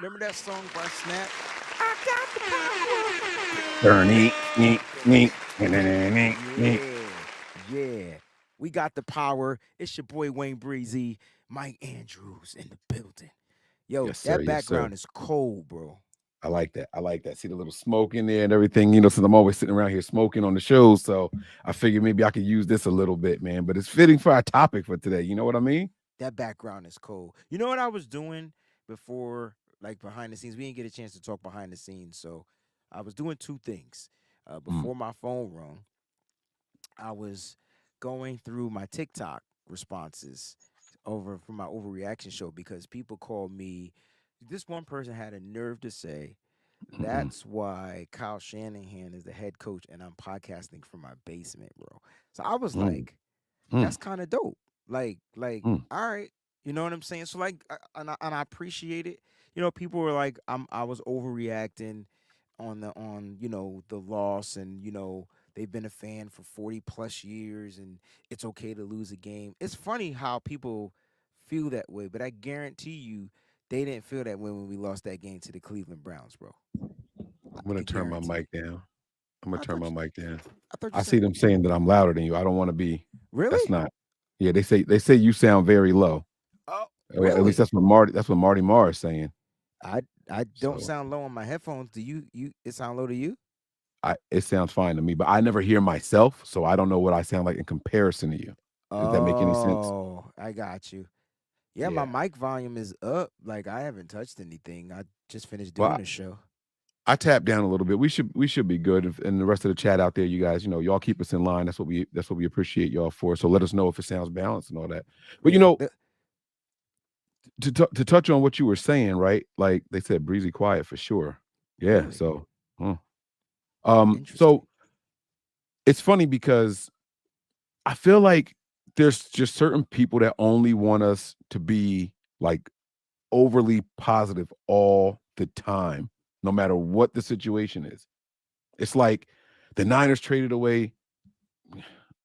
Remember that song by Snap? I got the Ernie, power. me. Yeah. We got the power. It's your boy Wayne Breezy, Mike Andrews in the building. Yo, Yes, sir. that Yes, sir. background is cold, bro. I like that. I like that. See the little smoke in there and everything. You know, since I'm always sitting around here smoking on the show, so I figured maybe I could use this a little bit, man. But it's fitting for our topic for today. You know what I mean? That background is cold. You know what I was doing before, like behind the scenes? We didn't get a chance to talk behind the scenes, so I was doing two things. Mm, Before my phone rung, I was going through my TikTok responses over from my overreaction show because people called me. This one person had a nerve to say, mm, "That's why Kyle Shanahan is the head coach, and I'm podcasting from my basement, bro." So I was mm, like, mm, "That's kind of dope." Like, mm. all right, you know what I'm saying? So like, and I appreciate it. You know, people were like, I was overreacting on the loss, and they've been a fan for 40 plus years, and it's okay to lose a game. It's funny how people feel that way, but I guarantee you they didn't feel that way when we lost that game to the Cleveland Browns, bro. I I'm gonna could turn my guarantee mic it. down. I'm gonna I turn thought my you, mic down. I thought you I see said them saying that I'm louder than you. I don't want to be. That's really. not. Yeah, they say you sound very low. Oh, Oh, yeah, at least really? that's what Marty Marr is saying. I I don't So sound low on my headphones. Do you it sound low to you? it sounds fine to me, but I never hear myself, so I don't know what I sound like in comparison to you. If that make any sense? Oh, I got you. Yeah, my Yeah. mic volume is up. Like I haven't touched anything. I just finished doing Well, the show. I tapped down a little bit. We should be good. And the rest of the chat out there, you guys, y'all keep us in line. That's what we appreciate y'all for. So let us know if it sounds balanced and all that. But Yeah. to touch on what you were saying, right? Like they said, breezy quiet for sure. Yeah. Really So, interesting. so it's funny because I feel like there's just certain people that only want us to be like overly positive all the time, no matter what the situation is. It's like the Niners traded away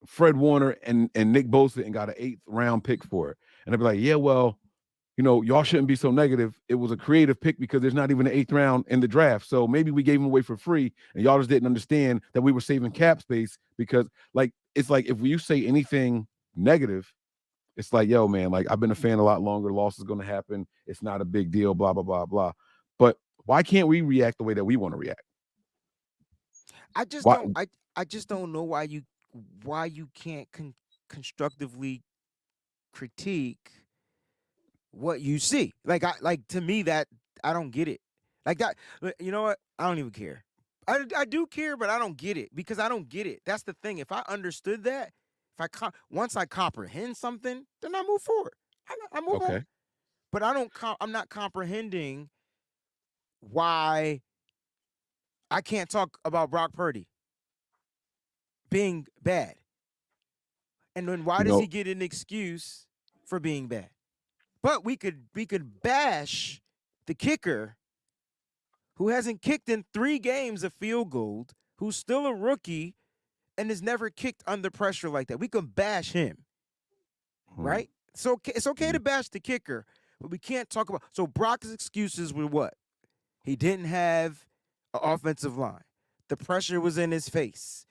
Fred Warner and Nick Bosa and got an eighth round pick for it. And they'd be like, yeah, well, y'all shouldn't be so negative. It was a creative pick because there's not even an eighth round in the draft. So maybe we gave him away for free and y'all just didn't understand that we were saving cap space because like it's like if you say anything negative, it's like, yo, man, like I've been a fan a lot longer. Loss is gonna happen. It's not a big deal, blah, blah, blah, blah. But why can't we react the way that we want to react? I just Why don't I just don't know why you can't constructively critique what you see. Like to me that I don't get it. Like that you know what? I don't even care. I do care, but I don't get it because I don't get it. That's the thing. If I understood that, once I comprehend something, then I move forward. I move on. okay. But I'm not comprehending why I can't talk about Brock Purdy being bad. And then why You does he know, get an excuse for being bad? But we could bash the kicker who hasn't kicked in 3 games of field goal, who's still a rookie and has never kicked under pressure like that. We can bash him, hmm, right? So it's okay hmm. to bash the kicker, but we can't talk about. So Brock's excuses were what? He didn't have an offensive line. The pressure was in his face.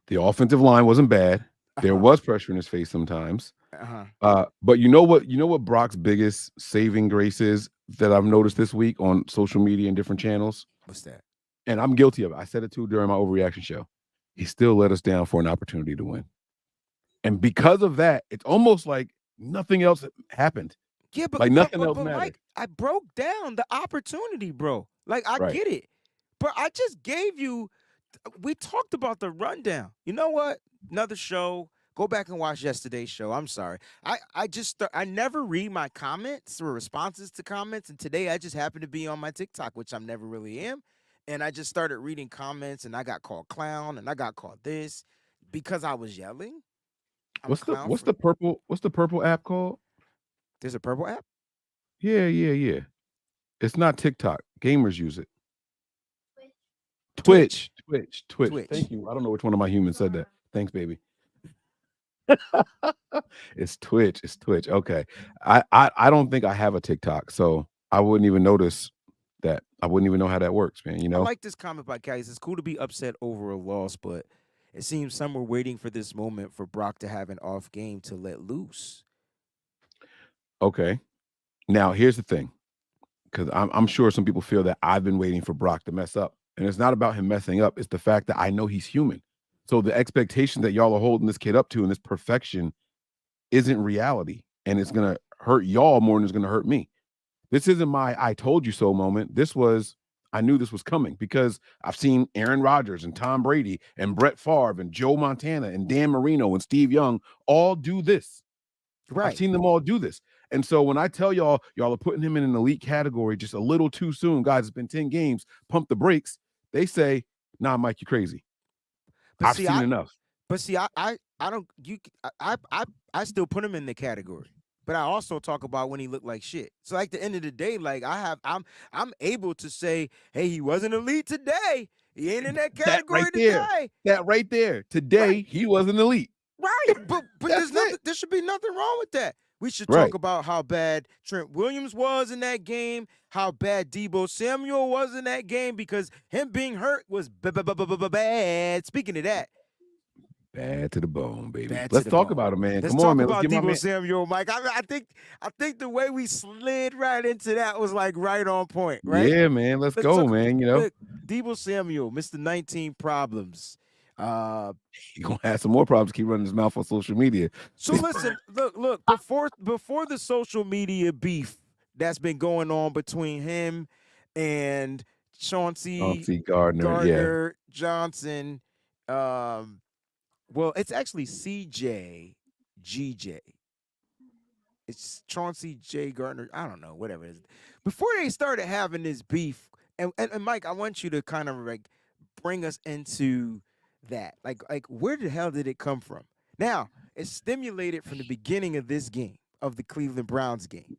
The offensive line wasn't bad. Uh There huh. was pressure in his face sometimes. Uh huh. But you know what Brock's biggest saving grace is that I've noticed this week on social media and different channels, What's that? and I'm guilty of it. I said it too during my overreaction show. He still let us down for an opportunity to win, and because of that, it's almost like nothing else happened. Yeah, but Like but nothing but else but mattered. Mike, I broke down the opportunity, bro. Like I Right. get it, but I just gave you. We talked about the rundown. You know what? Another show. Go back and watch yesterday's show. I'm sorry. I never read my comments or responses to comments, and today I just happened to be on my TikTok, which I'm never really am, and I just started reading comments, and I got called clown, and I got called this because I was yelling. I'm a What's the clown what's for. the purple what's the purple app called? There's a purple app. Yeah, yeah, yeah. It's not TikTok. Gamers use it. Twitch. Twitch. Twitch. Thank you. I don't know which one of my humans said that. Thanks, baby. It's Twitch. It's Twitch. Okay. I don't think I have a TikTok, so I wouldn't even notice that. I wouldn't even know how that works, man. You I know? like this comment by Callie. It's cool to be upset over a loss, but it seems some were waiting for this moment for Brock to have an off game to let loose. Okay. Now here's the thing, because I'm sure some people feel that I've been waiting for Brock to mess up, and it's not about him messing up. It's the fact that I know he's human. So the expectation that y'all are holding this kid up to and this perfection isn't reality, and it's gonna hurt y'all more than it's gonna hurt me. This isn't my "I told you so" moment. This was I knew this was coming because I've seen Aaron Rodgers and Tom Brady and Brett Favre and Joe Montana and Dan Marino and Steve Young all do this. I've Right. seen them all do this. And so when I tell y'all are putting him in an elite category just a little too soon, guys, it's been 10 games, pump the brakes. They say, nah, Mike, you're crazy. But I've see, seen enough. I don't you I still put him in the category. But I also talk about when he looked like shit. So like the end of the day, like I'm able to say, hey, he wasn't elite today. He ain't in that That right category there. today. That right there. Right. Today, he wasn't elite. Right. But That's there's it. nothing there should be nothing wrong with that. We should talk Right. about how bad Trent Williams was in that game, how bad Deebo Samuel was in that game because him being hurt was bad. Speaking of that, Bad to the bone, baby. bad to Let's the talk bone. about it, man. Let's Come on, talk man. Let's about get my Deebo man. Samuel, Mike. I think the way we slid right into that was like right on point, right? Yeah, man. Let's Let's go, talk. man. Look, Deebo Samuel, Mr. 19 Problems. Uh, You're gonna have some more problems keep running his mouth on social media. so listen, look. Before the social media beef that's been going on between him and Chauncey Chauncey Gardner. Yeah. Gardner Johnson. Um, well, it's actually CJ GJ. It's Chauncey J. Gardner. I don't know, whatever it is. Before they started having this beef, and Mike, I want you to kind of like bring us into that. Like where the hell did it come from? Now, it's stimulated from the beginning of this game, of the Cleveland Browns game.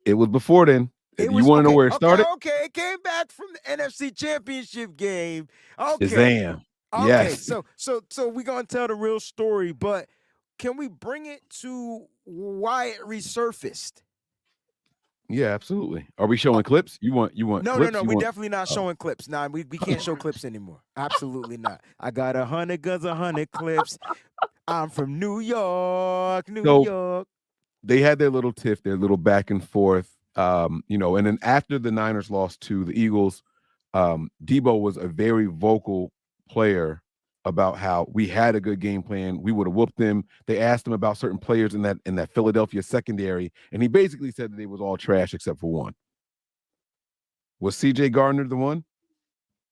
It was before then. It You was want to know okay, where it started? It came back from the NFC Championship game. Okay. Shazam. Okay. Yes. So we're gonna tell the real story, but can we bring it to why it resurfaced? Yeah, absolutely. Are we Uh, showing clips? You want clips? no. You We're want definitely not oh. showing clips. Nah, we can't show clips anymore. Absolutely not. I got 100 guns, 100 clips. I'm from New York, New So York. they had their little tiff, their little back and forth. And then after the Niners lost to the Eagles, Deebo was a very vocal player about how we had a good game plan. We would have whooped them. They asked him about certain players in that Philadelphia secondary, and he basically said that they was all trash except for one. Was CJ Gardner the one?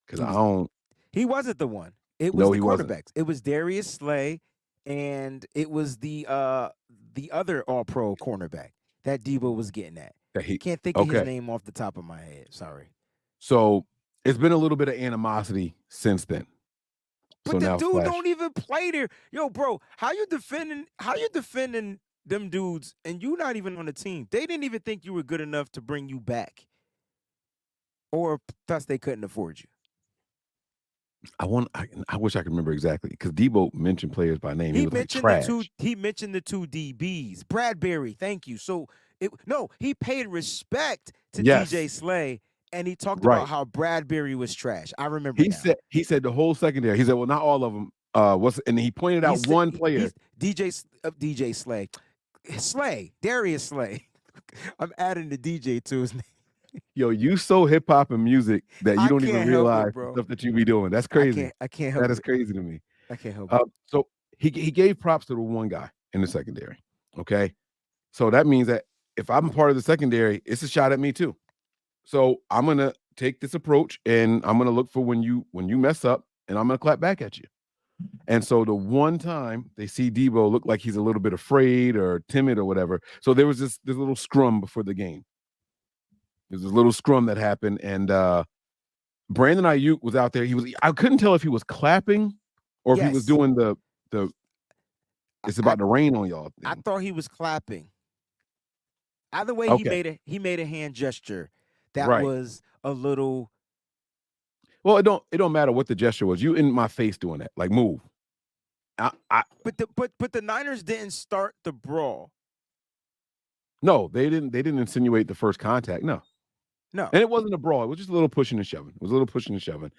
Because He I was don't he wasn't the one. It was no, the he wasn't. cornerbacks. It was Darius Slay and it was the other all pro cornerback that Debo was getting at. That he Can't think of his okay. name off the top of my head. Sorry. So it's been a little bit of animosity since then. But So the now dude Flash. don't even play there. Yo, bro, how you defending them dudes and you not even on the team? They didn't even think you were good enough to bring you back. Or thus they couldn't afford you. I wish I could remember exactly because Debo mentioned players by name. He He was like mentioned the two. trash. He mentioned the two DBs. Bradbury, thank you. So he paid respect to DJ Yes, Slay, and he talked about right. how Bradbury was trash. I remember He now. said he said the whole secondary. He said, well, not all of them. And he pointed He out said one player. he's DJ Slay, Darius Slay. I'm adding the DJ to his name. Yo, you so hip hop and music that you I don't even can't help it, realize the bro. stuff that you be doing. That's I crazy. can't. I can't That help is it. crazy to me. I can't help it. So he gave props to the one guy in the secondary. Okay, so that means that if I'm part of the secondary, it's a shot at me too. So I'm gonna take this approach, and I'm gonna look for when you mess up, and I'm gonna clap back at you. And so the one time they see Deebo look like he's a little bit afraid or timid or whatever, so there was this little scrum before the game. There's this little scrum that happened, and Brandon Ayuk was out there. I couldn't tell if he was clapping or if he was Yes, doing the I, it's I about to rain on y'all I thing. thought he was clapping. Either way, Okay, he made a hand gesture that right. was a little. Well, it don't matter what the gesture was. You in my face doing that, like move. I But the Niners didn't start the brawl. no, they didn't insinuate the first contact. No. No. And it wasn't a brawl. It was just a little pushing and shoving. It was a little pushing and shoving.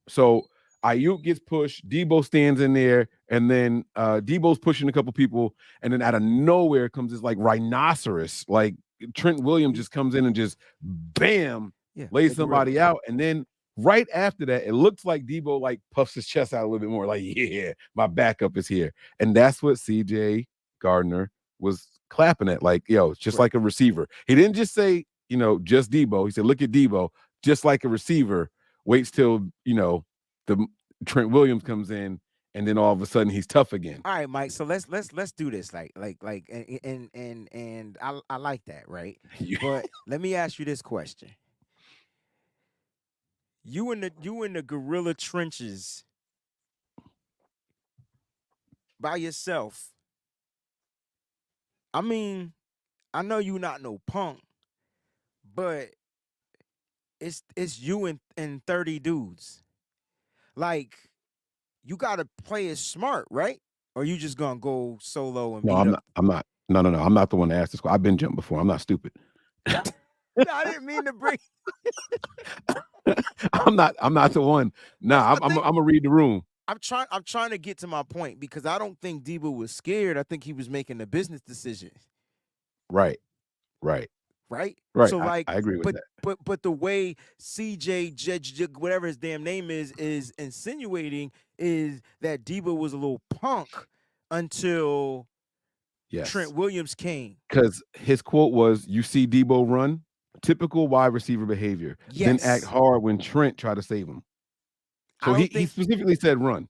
So Ayuk gets pushed. Deebo stands in there, and then Deebo's pushing a couple people, and then out of nowhere comes this like rhinoceros. Like Trent Williams just comes in and just bam Yeah, lays the gorilla. somebody out, and then right after that, it looks like Deebo like puffs his chest out a little bit more, like yeah, my backup is here, and that's what C.J. Gardner was clapping at. Like yo, it's just Right. like a receiver. He didn't just say just Deebo. He said, look at Deebo, just like a receiver, waits till, the Trent Williams comes in, and then all of a sudden he's tough again. All right, Mike. So let's do this. And I like that, right? But let me ask you this question: you in the gorilla trenches by yourself. I mean, I know you not no punk, but it's you and 30 dudes. Like you gotta play it smart, right? Or you just gonna go solo and No, beat I'm up. not. I'm not. No, no, no. I'm not the one to ask this. I've been jumped before. I'm not stupid. No, I didn't mean to bring. I'm not. I'm not the one. That's Nah, I I'm think gonna read the room. I'm trying to get to my point because I don't think Deebo was scared. I think he was making a business decision, Right. Right. right? Right. So I like, agree with but that. but the way CJ Judge whatever his damn name is insinuating is that Deebo was a little punk until Yes. Trent Williams came. Because his quote was, "You see Debo run, typical wide receiver behavior. Then act Yes, hard when Trent tried to save him." I So he don't he think, specifically said run.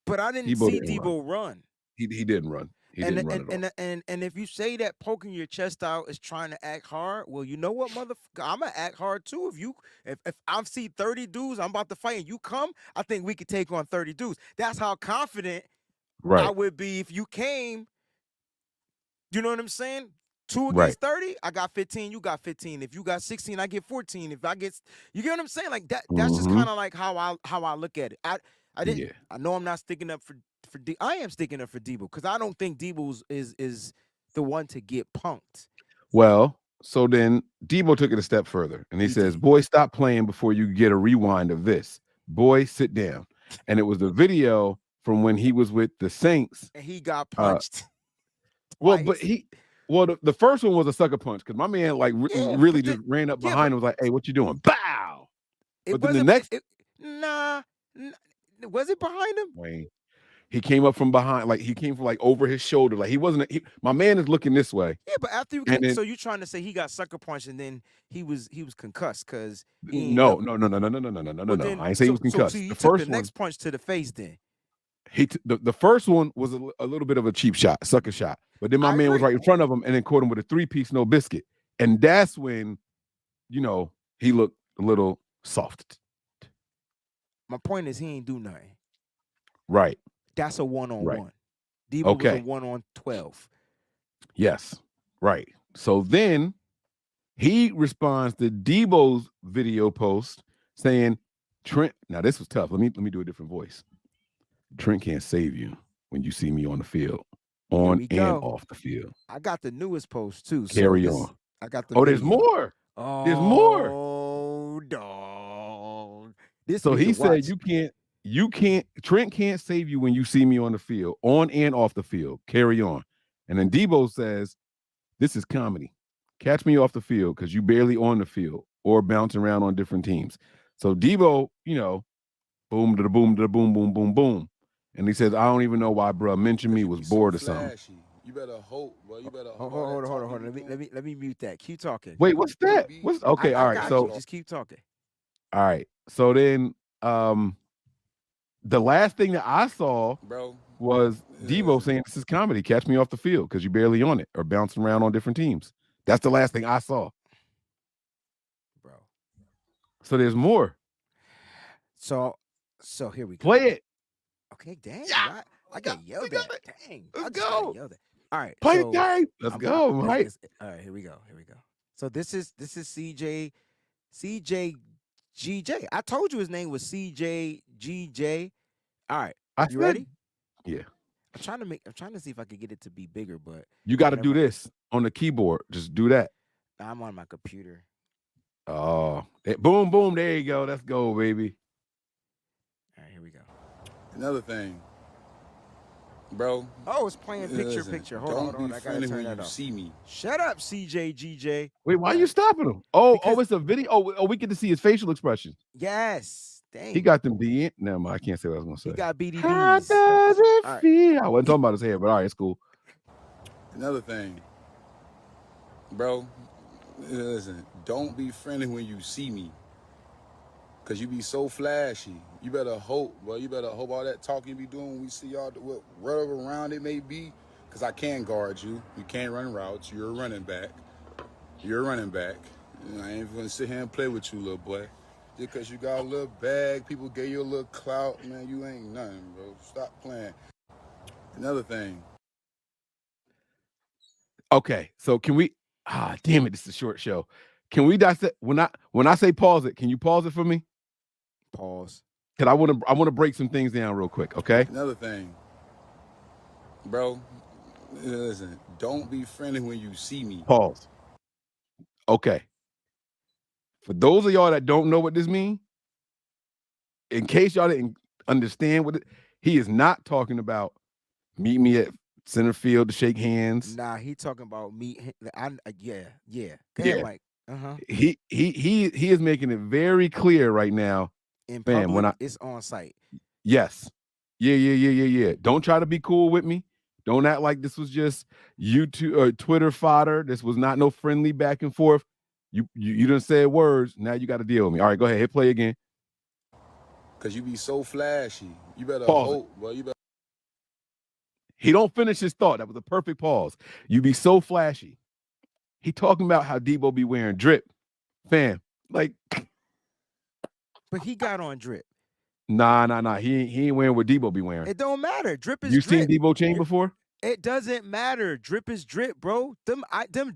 but I didn't Debo see didn't run. Deebo run. He didn't run. He And didn't run and at all. and and if you say that poking your chest out is trying to act hard, well, you know what, motherfucker, I'm gonna act hard too. If I see 30 dudes, I'm about to fight, and you come, I think we could take on 30 dudes. That's how confident I Right. would be if you came. You know what I'm saying? Two Right. against 30, I got 15, you got 15. If you got 16, I get 14. If I get, you get what I'm saying? Like that's just Mm-hmm. kind of like how I look at it. I didn't. Yeah. I know I'm not sticking up for I am sticking up for Debo because I don't think Debo is the one to get punked. Well, so then Debo took it a step further and he He says, did, "Boy, stop playing before you get a rewind of this. Boy, sit down." And it was the video from when he was with the Saints. and he got Uh, punched well, but twice. the first one was a sucker punch because my man like Yeah, really but just ran up but behind him, was like, "Hey, what you doing?" Bow. it But then the wasn't. next Nah, was it behind him? Wayne, he came up from behind, like he came from like over his shoulder, like he wasn't. My man is looking this way, Yeah, but after you and get, then so you trying to say he got sucker punched and then he was concussed because he ain't no, never. no, no, no, no, no, no, no, no, no, no, Well no. then, I ain't say he was so concussed. see, he The took the first one, next punch to the face. Then the first one was a little bit of a cheap shot, sucker shot. But then my I man was agree. right in front of him and then caught him with a 3-piece no biscuit, and that's when he looked a little soft. My point is he ain't do nothing. Right, That's a one on right. one. Debo was a Okay. 1 on 12. Yes. Right. So then he responds to Debo's video post saying, "Trent." Now this was tough. Let me do a different voice. "Trent can't save you when you see me on the field, Here on we and go. off the field. I got the newest post too. So Carry this on." I got the Oh, there's video. more. There's more. Oh dog. This So we he could said, watch. you can't, Trent can't save you when you see me on the field, on and off the field. Carry on." And then Debo says, "This is comedy. Catch me off the field because you barely on the field or bounce around on different teams." So Debo, boom to the boom to the boom, boom, boom, boom. And he says, "I don't even know why bruh mentioned Cause me, you was be so bored or something." flashy. You better hope, bro. You better Hold, all hold, that hold on, hold on, talking hold on. you Let me let doing. me let me mute that. Keep talking. Wait, what's It'll that? be What's I, okay? I All right. got you. So Just keep talking. all right. So then the last thing that I saw bro. was Debo Yeah. saying, "This is comedy. Catch me off the field because you barely on it or bouncing around on different teams." That's the last thing I saw. Bro. So there's more. So here we go. Play it. Okay, dang. Yeah. Why I We got we yelled got at. it. Dang. Let's I just got go. yelled at. All right. Play the So game. Let's go, Mike. all right, here we go. Here we go. So this is CJ GJ. I told you his name was CJ GJ. All right. I You said, ready? yeah. I'm trying to see if I could get it to be bigger, but You got to do whenever this on the keyboard. Just do that. I'm on my computer. Oh, boom, boom. There you go. Let's go, baby. All right, here we go. Another thing, bro. Oh, it's playing picture Listen, picture. Hold don't on. be I gotta friendly turn when that you off. see me. Shut up, CJGJ. Wait, why are you stopping him? Oh, Because it's a video. Oh, we get to see his facial expression. yes, He dang, got them D. Never mind. I can't say what I was gonna he say. got How BDBs. does it All right, feel? I wasn't talking about his hair, but all right, it's cool. Another thing, bro. Listen, don't be friendly when you see me. Cause you be so flashy. You better hope, bro. You better hope all that talking you be doing when we see y'all, whatever round it may be. Cause I can guard you. You can't run routes. You're a running back. You're a running back. I ain't gonna sit here and play with you, little boy. Just cause you got a little bag, people gave you a little clout, man. You ain't nothing, bro. Stop playing. Another thing, Okay, so can we? Ah, damn it! This is a short show. Can we dissect when I say pause it? Can you pause it for me? pause. Cause I want to break some things down real quick. Okay, another thing, bro. Listen, don't be friendly when you see me. pause. Okay, for those of y'all that don't know what this means, in case y'all didn't understand what he is not talking about. Meet me at center field to shake hands. Nah, he talking about me. Yeah. Go ahead, Yeah, Mike. Uh-huh. he is making it very clear right now, In fam. When public, I it's on site. yes, yeah. Don't try to be cool with me. Don't act like this was just YouTube or Twitter fodder. This was not no friendly back and forth. You done said words. Now you got to deal with me. All right, go ahead. Hit play again. Cause you be so flashy. You better Pause it. hope, bro. You better. He don't finish his thought. That was a perfect pause. You be so flashy. He talking about how Deebo be wearing drip, fam. Like, But he got on drip. nah. He ain't wearing what Deebo be wearing. It don't matter. Drip is You seen drip. Deebo chain before? It doesn't matter. Drip is drip, bro. Them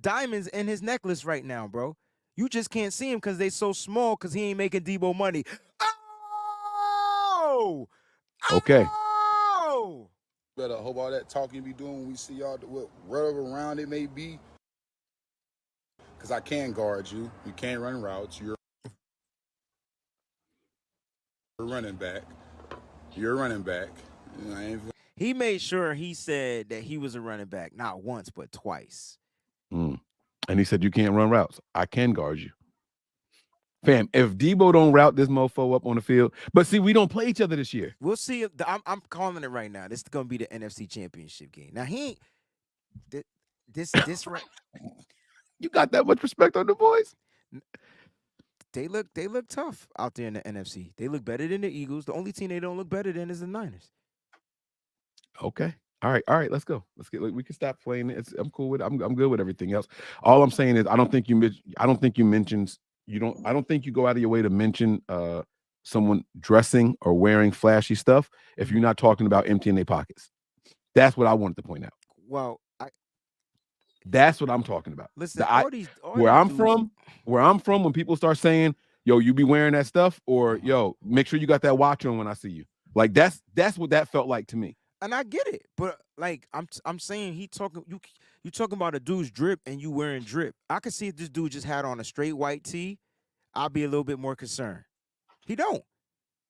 diamonds in his necklace right now, bro. You just can't see him because they so small because he ain't making Debo money. Oh! Okay. Oh! Better hope all that talking you be doing when we see y'all, whatever round it may be. Cause I can guard you. You can't run routes. You're a running back. You're a running back. He made sure he said that he was a running back, not once, but twice. And he said, you can't run routes. I can guard you. Fam, if Deebo don't route this mofo up on the field, but see, we don't play each other this year. We'll see if I'm calling it right now. This is gonna be the NFC Championship game. Now he ain't this right. You got that much respect on the boys? They look tough out there in the NFC. They look better than the Eagles. The only team they don't look better than is the Niners. Okay. All right. Let's go. We can stop playing it. I'm cool with it. I'm good with everything else. All I'm saying is I don't think you mentioned I don't think you go out of your way to mention someone dressing or wearing flashy stuff if you're not talking about emptying their pockets. That's what I wanted to point out. Well, That's what I'm talking about. listen, all Where these I'm dudes. from, when people start saying, "Yo, you be wearing that stuff," or "Yo, make sure you got that watch on when I see you," like that's what that felt like to me. And I get it, but like I'm saying, you talking about a dude's drip and you wearing drip. I could see if this dude just had on a straight white tee, I'd be a little bit more concerned. He don't.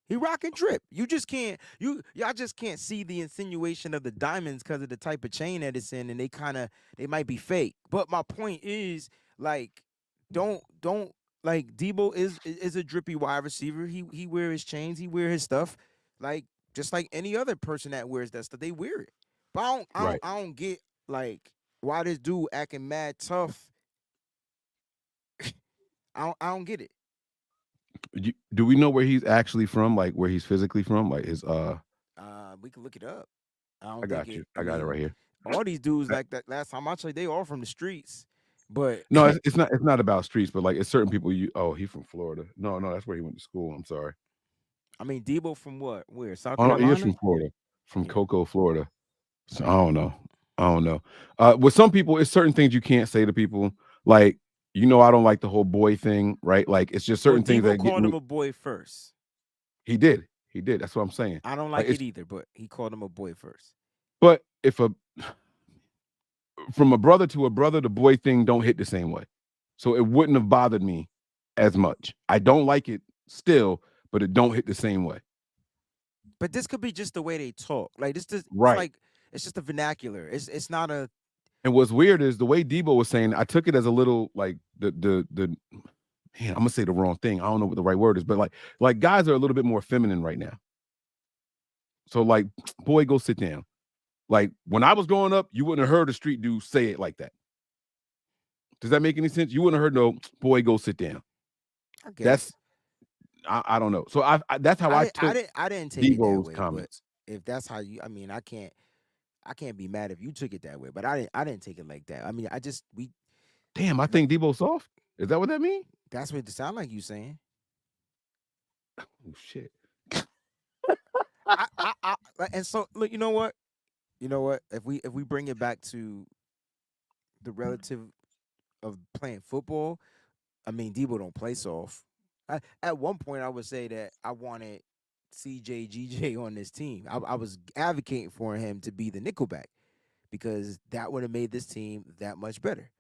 He rocking drip. You just can't. Y'all just can't see the insinuation of the diamonds because of the type of chain that it's in, and they might be fake. But my point is, like, don't like Debo is a drippy wide receiver. He wear his chains. He wear his stuff, like just like any other person that wears that stuff. They wear it. But Right. I don't get like why this dude acting mad tough. I don't get it. Do we know where he's actually from? Like where he's physically from? Like his We can look it up. I don't I think got it. you. I I got it mean, right here. all these dudes like that last time I checked, they all from the streets. But No, it's not about streets, but like it's certain people he's from Florida. No, that's where he went to school. I'm sorry. I mean, Debo from what? Where? South Oh no, he is Carolina? from Florida. From Yeah. Cocoa, Florida. So I don't know. With some people, it's certain things you can't say to people. Like, I don't like the whole boy thing, right? Like, it's just Well, certain things Debo that get called him me. a boy first. He did. He did. That's what I'm saying. I don't Like, like it's it either, but he called him a boy first. but if from a brother to a brother, the boy thing don't hit the same way. So it wouldn't have bothered me as much. I don't like it still, but it don't hit the same way. But this could be just the way they talk. Like this just it's Right. like it's just a vernacular. It's not a And what's weird is the way Deebo was saying, I took it as a little like the man, I'm gonna say the wrong thing. I don't know what the right word is, but like guys are a little bit more feminine right now. So like, boy, go sit down. Like when I was growing up, you wouldn't have heard a street dude say it like that. Does that make any sense? You wouldn't have heard no boy, go sit down. I That's guess. I don't know. So that's how I took I didn't take it that Deebo's way, but comments. if that's how you, I mean, I can't be mad if you took it that way, but I didn't take it like that. I mean, I just we Damn, I like think Deebo's soft. Is that what that means? that's what it sound like you saying. Oh shit. And so look, you know what? You know what? If we bring it back to the relative of playing football, I mean, Debo don't play soft. At one point, I would say that I wanted CJ on this team. I was advocating for him to be the nickelback because that would have made this team that much better.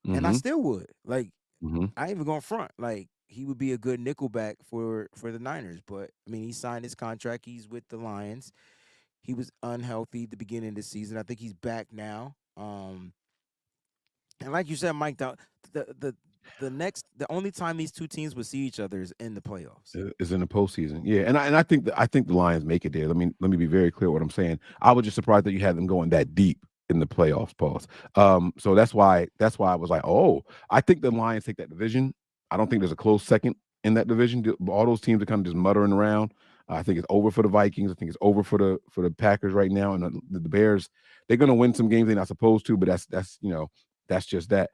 And I Mm-hmm. still would. Like, Mm-hmm. I ain't even going front. Like, he would be a good nickelback for the Niners. But I mean, he signed his contract. He's with the Lions. He was unhealthy at the beginning of the season. I think he's back now. And like you said, Mike, the only time these two teams will see each other is in the playoffs. Is in the postseason. Yeah, and I think the Lions make it there. Let me be very clear what I'm saying. I was just surprised that you had them going that deep in the playoffs. Pause. So that's why I was like, oh, I think the Lions take that division. I don't think there's a close second in that division. All those teams are kind of just muttering around. I think it's over for the Vikings. I think it's over for the Packers right now, and the Bears. They're going to win some games they're not supposed to, but that's just that.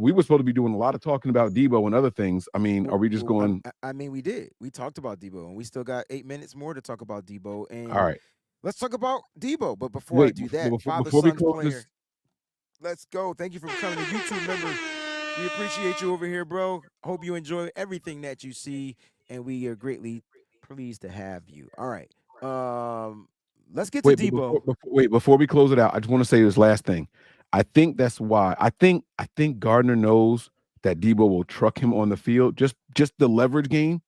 We were supposed to be doing a lot of talking about Deebo and other things. I mean, are we just going? I mean, we did. We talked about Debo, and we still got 8 minutes more to talk about Debo. All And right. let's talk about Debo. But before I Wait, do that, father before we son's close player. this, Let's go. Thank you for becoming a YouTube member. We appreciate you over here, bro. Hope you enjoy everything that you see, and we are greatly pleased to have you. All right. Let's get to wait, but Debo. before we close it out, I just want to say this last thing. I think that's why I think Gardner knows that Debo will truck him on the field. Just the leverage game,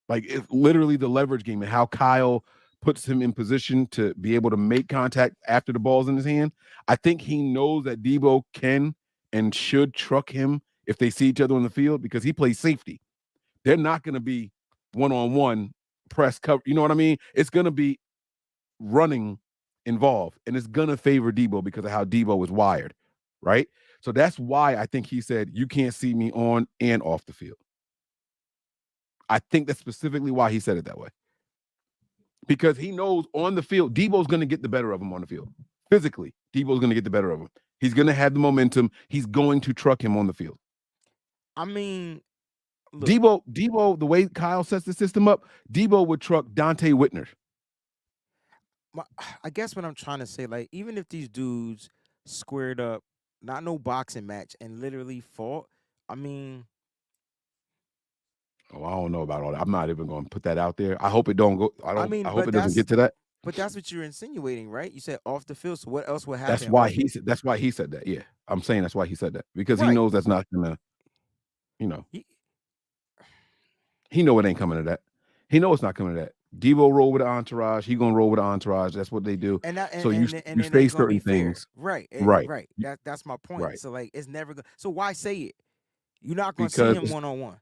like it's literally the leverage game and how Kyle puts him in position to be able to make contact after the ball's in his hand. I think he knows that Debo can and should truck him if they see each other on the field because he plays safety. They're not going to be one-on-one press cover. You know what I mean? It's going to be running involved, and it's going to favor Deebo because of how Deebo is wired, right? So that's why I think he said, you can't see me on and off the field. I think that's specifically why he said it that way. Because he knows on the field, Deebo's going to get the better of him on the field. Physically, Deebo's going to get the better of him. He's going to have the momentum. He's going to truck him on the field. I mean, look, Deebo, the way Kyle sets the system up, Deebo would truck Dante Whitner. I guess what I'm trying to say, like, even if these dudes squared up, not no boxing match, and literally fought, I mean, Oh, I don't know about all that. I'm not even going to put that out there. I hope it don't go. I hope but it doesn't get to that. that's what you're insinuating, right? You said off the field. So what else would That's happen why off the that's why he said that. Yeah. I'm saying that's why he said that because he right? knows that's not going to, you know, He, he know it ain't coming to that. He know it's not coming to that. Deebo roll with the entourage. He gonna roll with the entourage. That's what they do. and that So and you it say ain't gonna be certain fair, things, right? right? Right. That's my point. Right. So like, it's never gonna. So why say it? You're not gonna see Because him 1-on-1.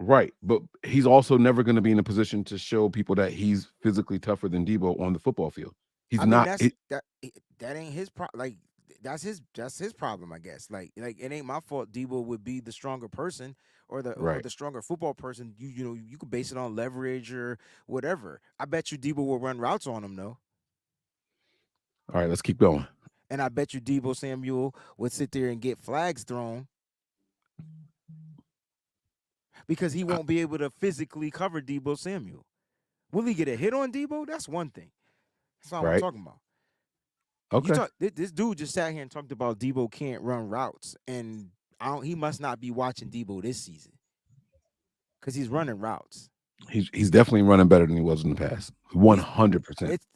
right, but he's also never going to be in a position to show people that he's physically tougher than Deebo on the football field. He's I mean, not. that ain't his Like, that's his problem, I guess. Like it ain't my fault. Debo would be the stronger person or Right. the stronger football person. You know, you could base it on leverage or whatever. I bet you Debo will run routes on him though, All right, let's keep going. and I bet you Deebo Samuel would sit there and get flags thrown because he I- won't be able to physically cover Deebo Samuel. Will he get a hit on Debo? That's one thing. That's not what I'm right. talking about. You Okay. talk. This dude just sat here and talked about Debo can't run routes, and he must not be watching Debo this season because he's running routes. He's definitely running better than he was in the past. He's 100%. it's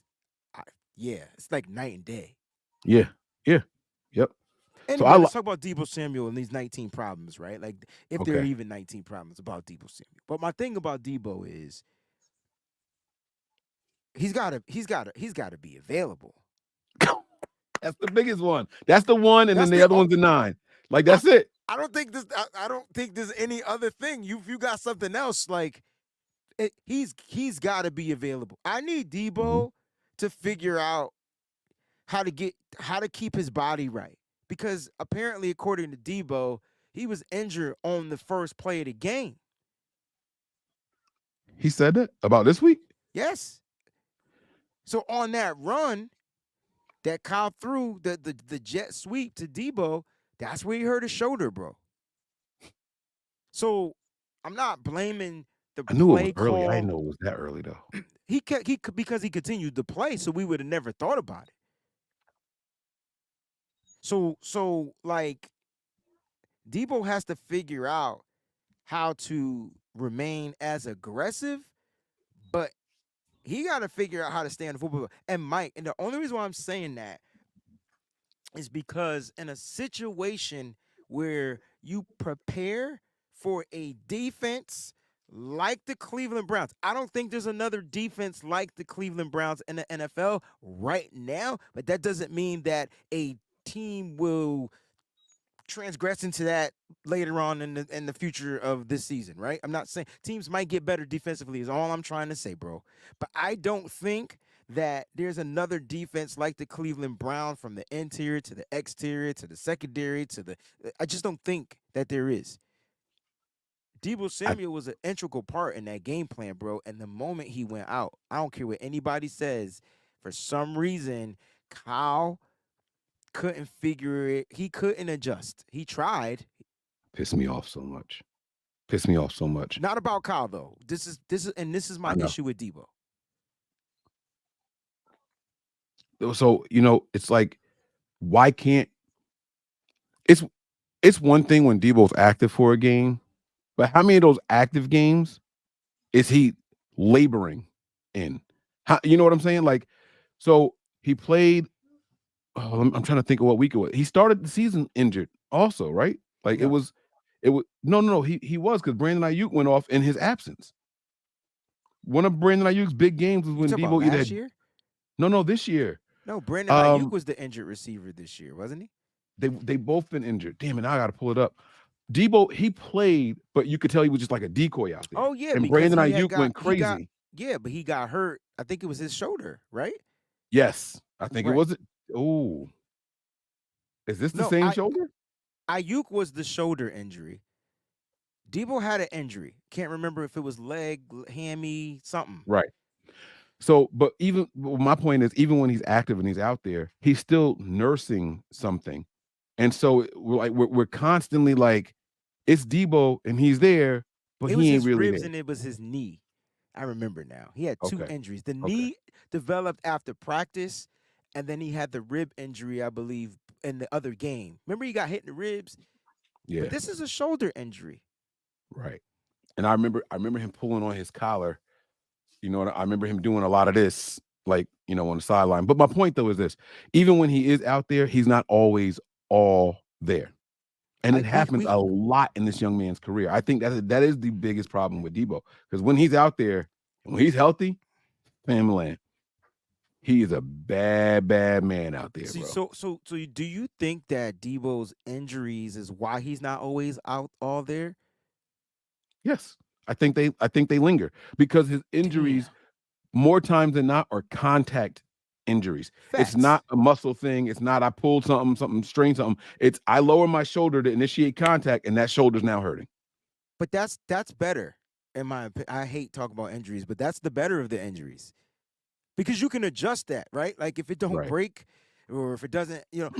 I, yeah, it's like night and day. Yeah. Yeah. Yep. Anyway, let's talk about Deebo Samuel and these 19 problems, right? Like, if there are okay. even 19 problems about Deebo Samuel. But my thing about Deebo is he's gotta be available. That's the biggest one. That's the one, and then That's the the other one's the 9. Like I that's it. I don't think this. I don't think there's any other thing. You got something else. Like he's got to be available. I need Mhm. Deebo to figure out how to keep his body right because apparently, according to Deebo, he was injured on the first play of the game. He said that about this week. Yes. So on that run that Kyle threw the jet sweep to Deebo, that's where he hurt his shoulder, bro. So I'm not blaming the I knew it was play early. I call. didn't know it was that early though. He because he continued to play, so we would have never thought about it. So like Debo has to figure out how to remain as aggressive, but he got to figure out how to stay on the football. And Mike, and the only reason why I'm saying that is because in a situation where you prepare for a defense like the Cleveland Browns, I don't think there's another defense like the Cleveland Browns in the NFL right now, but that doesn't mean that a team will transgress into that later on in the future of this season, right? I'm not saying teams might get better defensively is all I'm trying to say, bro. But I don't think that there's another defense like the Cleveland Browns from the interior to the exterior to the secondary to the I just don't think that there is. Deebo I Samuel was an integral part in that game plan, bro. And the moment he went out, I don't care what anybody says, for some reason, Kyle couldn't figure it. He couldn't adjust. He tried. pissed me off so much. Pissed me off so much. Not about Kyle though. This is my I know. issue with Deebo. So it's like, why can't it's it's one thing when Debo's active for a game, but how many of those active games is he laboring in? How, you know what I'm saying? Like, so he played. Oh, I'm trying to think of what week it was. He started the season injured, also, right? Like No. it was no. He was because Brandon Ayuk went off in his absence. One of Brandon Ayuk's big games was You when talk about Debo either last had year? no this year. No, Brandon Ayuk Um, was the injured receiver this year, wasn't he? they both been injured. Damn it, now I got to pull it up. Debo, he played, but you could tell he was just like a decoy out there. Oh yeah, And because Brandon Ayuk went he got crazy. yeah, but he got hurt. I think it was his shoulder, right? Yes, I think it Right. was. Oh, is this the No, same I shoulder? Ayuk was the shoulder injury. Debo had an injury. Can't remember if it was leg, hammy, something. Right. So, but my point is, even when he's active and he's out there, he's still nursing something, and so we're constantly like, it's Debo and he's there, but It was he ain't his really ribs there. and it was his knee. I remember now. He had two Okay. injuries. The Okay. knee developed after practice, and then he had the rib injury, I believe, in the other game. Remember, he got hit in the ribs, but Yeah. this is a shoulder injury. Right. And I remember him pulling on his collar. I remember him doing a lot of this, like, on the sideline. But my point though is this: even when he is out there, he's not always all there. And I it happens we a lot in this young man's career. I think that is the biggest problem with Debo. Because when he's out there, when he's healthy, family, he is a bad, bad man out there, see. bro. Do you think that Debo's injuries is why he's not always out all there? Yes. I think they linger because his Damn. injuries more times than not are contact injuries. It's Facts. not a muscle thing. It's not I pulled something, strained something. It's I lower my shoulder to initiate contact, and that shoulder's now hurting. But that's better in my opinion. I hate talking about injuries, but that's the better of the injuries because you can adjust that, right? Like if it don't Right. break or if it doesn't, you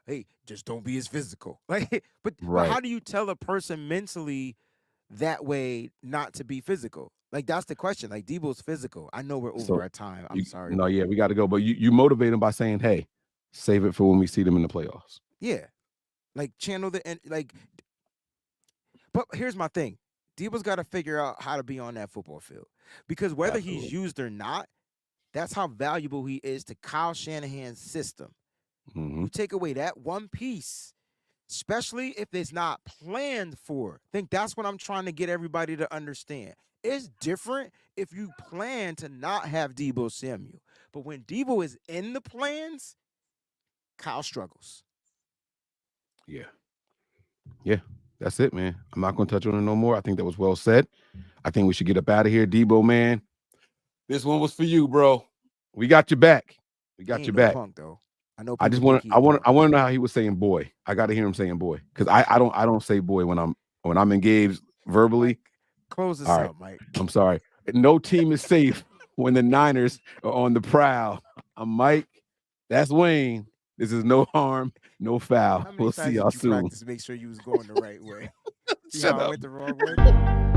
hey, just don't be as physical. Like but Right. how do you tell a person mentally that way not to be physical? Like that's the question. Like Debo's physical. I know we're over So our time. I'm you sorry, no, but yeah, we got to go. But you motivate them by saying, "Hey, save it for when we see them in the playoffs." yeah. Like channel the and like but here's my thing. Debo's got to figure out how to be on that football field. Because whether he's Absolutely. used or not, that's how valuable he is to Kyle Shanahan's system. Mm-hmm. You take away that one piece, especially if it's not planned for. I think that's what I'm trying to get everybody to understand. It's different if you plan to not have Deebo Samuel. But when Deebo is in the plans, Kyle struggles. Yeah. Yeah. That's it, man. I'm not going to touch on it no more. I think that was well said. I think we should get up out of here. Deebo, man. This one was for you, bro. We got your back. We He got ain't your no back. punk though. I know I people just think want he I a want punk. I want to know how he was saying boy. I got to hear him saying boy because I don't say boy when I'm engaged verbally. Mike, close All this right, out, Mike. I'm sorry. No team is safe when the Niners are on the prowl. I'm Mike. That's Wayne. This is no harm, no foul. How many We'll see times y'all did you soon. practice to make sure you was going the right way? See Shut how I up. went the wrong way?